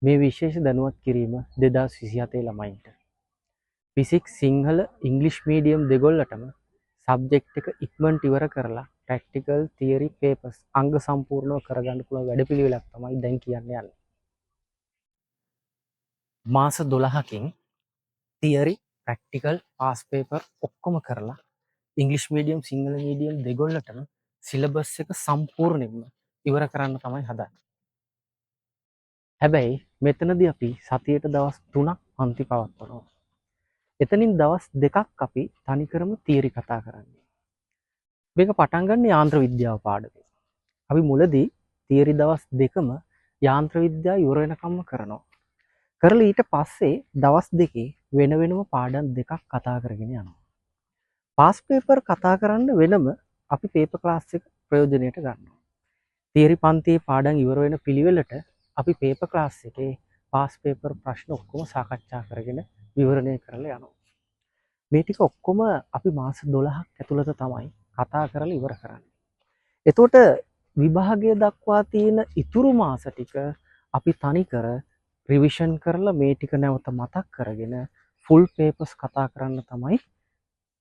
මේ විශේෂ දැනුවත් කිරීම 2027 ළමයින්ට. ෆිසික්ස් සිංහල ඉංග්ලිෂ් මීඩියම් දෙගොල්ලටම සබ්ජෙක්ට් එක ඉක්මනට ඉවර කරලා ප්‍රැක්ටිකල් තියරි පේපර්ස් අංග සම්පූර්ණව කරගන්න පුළුවන් වැඩපිළිවෙලක් තමයි දැන් කියන්න යන්නේ. මාස 12කින් තියරි ප්‍රැක්ටිකල් පාස් පේපර් ඔක්කොම කරලා ඉංග්ලිෂ් මීඩියම් සිංහල මීඩියම් දෙගොල්ලටම සිලබස් එක සම්පූර්ණයෙන්ම ඉවර කරන්න තමයි හදන්නේ. හැබැයි මෙතනදී අපි සතියට දවස් 3ක් පන්ති පවත්වනවා. එතනින් දවස් 2ක් අපි තනිකරම තියරි කතා කරන්නේ. මේක පටන් ගන්න යාන්ත්‍ර විද්‍යාව පාඩමේ. අපි මුලදී තියරි දවස් 2කම යාන්ත්‍ර විද්‍යාව ඉවර වෙනකම්ම කරනවා. කරලා ඊට පස්සේ දවස් 2කේ වෙන වෙනම පාඩම් දෙකක් කතා කරගෙන යනවා. පාස් පේපර් කතා කරන්න වෙනම අපි පේපර් ක්ලාස් එක ප්‍රයෝජනයට ගන්නවා. තියරි පන්තියේ පාඩම් ඉවර වෙන පිළිවෙලට අපි පේපර් ක්ලාස් එකේ පාස් පේපර් ප්‍රශ්න ඔක්කොම සාකච්ඡා කරගෙන විවරණය කරලා යනවා. මේ ටික ඔක්කොම අපි මාස 12ක් ඇතුළත තමයි කතා කරලා ඉවර කරන්නේ. එතකොට විභාගය දක්වා තියෙන ඉතුරු මාස ටික අපි තනිකර රිවිෂන් කරලා මේ ටික නැවත මතක් කරගෙන ෆුල් පේපර්ස් කතා කරන්න තමයි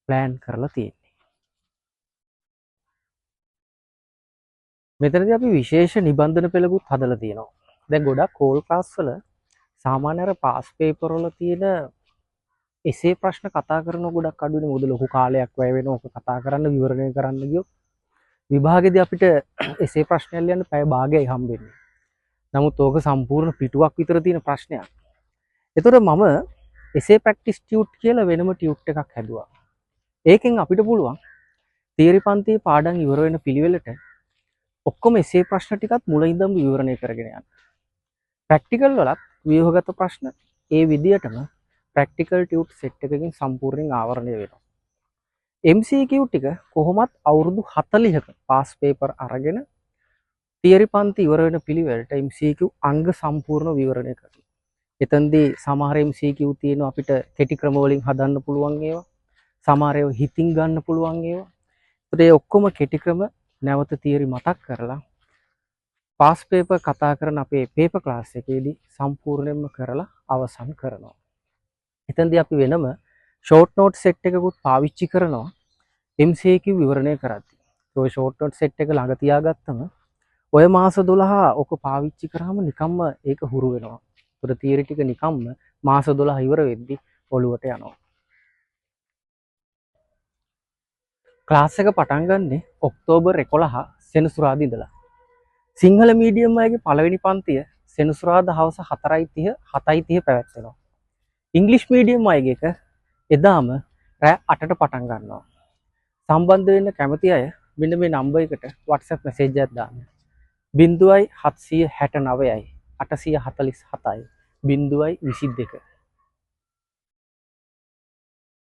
ප්ලෑන් කරලා තියෙන්නේ. මෙතනදී අපි විශේෂ නිබන්ධන පෙළකුත් හදලා තියෙනවා. දැන් ගොඩක් කෝල් ක්ලාස් වල සාමාන්‍ය අර පාස් පේපර් වල තියෙන එසේ ප්‍රශ්න කතා කරන ගොඩක් අඩුනේ. මොකද ලොකු කාලයක් වැය වෙනවා ඔක කතා කරන්න විවරණය කරන්න ගියොත්. විභාගෙදී අපිට එසේ ප්‍රශ්නයක් ලියන්න පැය භාගයයි හම්බෙන්නේ. නමුත් ඕක සම්පූර්ණ පිටුවක් විතර තියෙන ප්‍රශ්නයක්. ඒතකොට මම එසේ ප්‍රැක්ටිස් ටියුට් කියලා වෙනම ටියුට් එකක් හැදුවා. ඒකෙන් අපිට පුළුවන් තියරි පන්තියේ පාඩම් ඉවර වෙන පිළිවෙලට ඔක්කොම එසේ ප්‍රශ්න ටිකත් මුල ඉඳන්ම විවරණය කරගෙන යන්න. ප්‍රැක්ටිකල් වලත් ව්‍යුහගත ප්‍රශ්න ඒ විදියටම ප්‍රැක්ටිකල් ටියුට් සෙට් එකකින් සම්පූර්ණයෙන් ආවරණය වෙනවා. MCQ ටික කොහොමත් අවුරුදු 40ක පාස් පේපර් අරගෙන තියරි පන්ති ඉවර වෙන පිළිවෙලට MCQ අංග සම්පූර්ණ විවරණය කරනවා. එතෙන්දී සමහර MCQ තියෙනවා අපිට කෙටි ක්‍රම වලින් හදන්න පුළුවන් ඒවා. සමහර ඒවා හිතින් ගන්න පුළුවන් ඒවා. ඒ ඔක්කොම කෙටි ක්‍රම නැවත තියරි මතක් කරලා පාස් පේපර් කතා කරන අපේ පේපර් ක්ලාස් එකේදී සම්පූර්ණයෙන්ම කරලා අවසන් කරනවා. එතෙන්දී අපි වෙනම ෂෝට් නෝට් සෙට් එකකුත් පාවිච්චි කරනවා MCQ විවරණය කරද්දී. ඔය ෂෝට් නෝට් සෙට් එක ළඟ තියාගත්තම ඔය මාස 12 ඔක පාවිච්චි කරාම නිකම්ම ඒක හුරු වෙනවා. ඒතර තියරි ටික නිකම්ම මාස 12 ඉවර වෙද්දි ඔළුවට යනවා. ක්ලාස් එක පටන් ගන්නේ ඔක්තෝබර් 11 සෙනසුරාදා ඉඳලා. සිංහල මීඩියම් අයගේ පළවෙනි පන්තිය සෙනසුරාදා හවස 4:30 7:30 පැවැත්වෙනවා. ඉංග්ලිෂ් මීඩියම් අයගේ එක එදාම රෑ 8ට පටන් ගන්නවා. සම්බන්ධ වෙන්න කැමති අය මෙන්න මේ නම්බර් එකට WhatsApp මැසේජ් එකක් දාන්න. 0.769යි 847යි 0.22